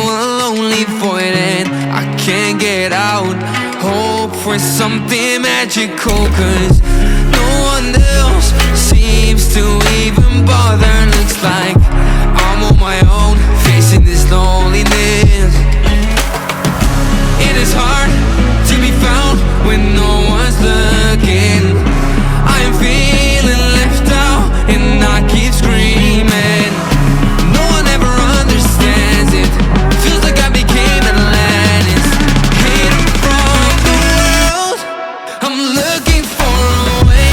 a lonely void and I can't get out. Hope for something magical, 'cause no one else seems to even bother. Looks like I'm on my own, facing this loneliness. It is hard to be found when no one's looking. I am feeling left out and I keep screaming. No one ever understands it. Feels like I became Atlantis, hidden from the world. I'm looking for a way.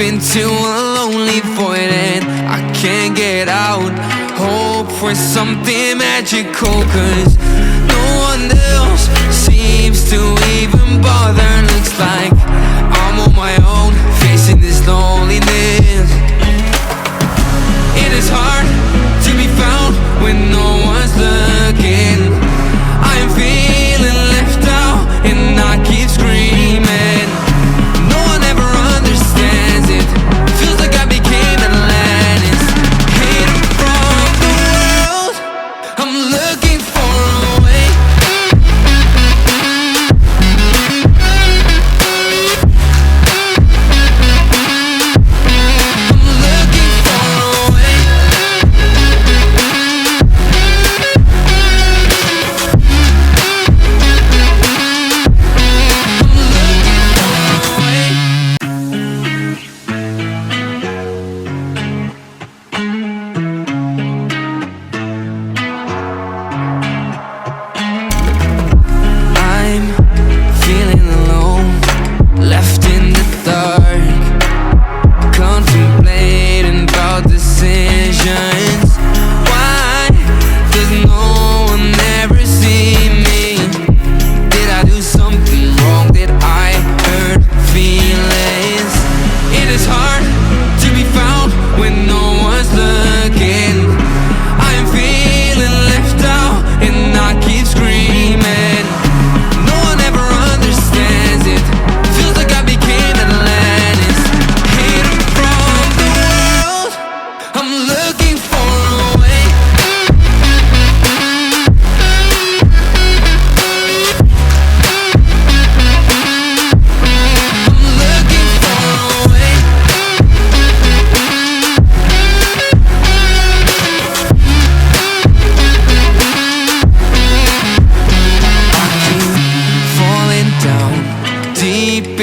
Into a lonely void and I can't get out. Hope for something magical, 'cause no one else seems to even bother. Looks like I'm on my own, facing this loneliness. It is hard to be found when no one's looking. I am feeling left out and I keep screaming. No one ever understands it. Feels like I became Atlantis, hidden from the world. I'm looking for a way. I'm looking for a way.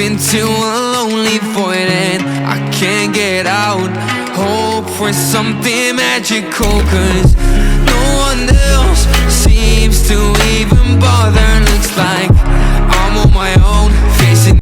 Into a lonely void and I can't get out. Hope for something magical, 'cause no one else seems to even bother. Looks like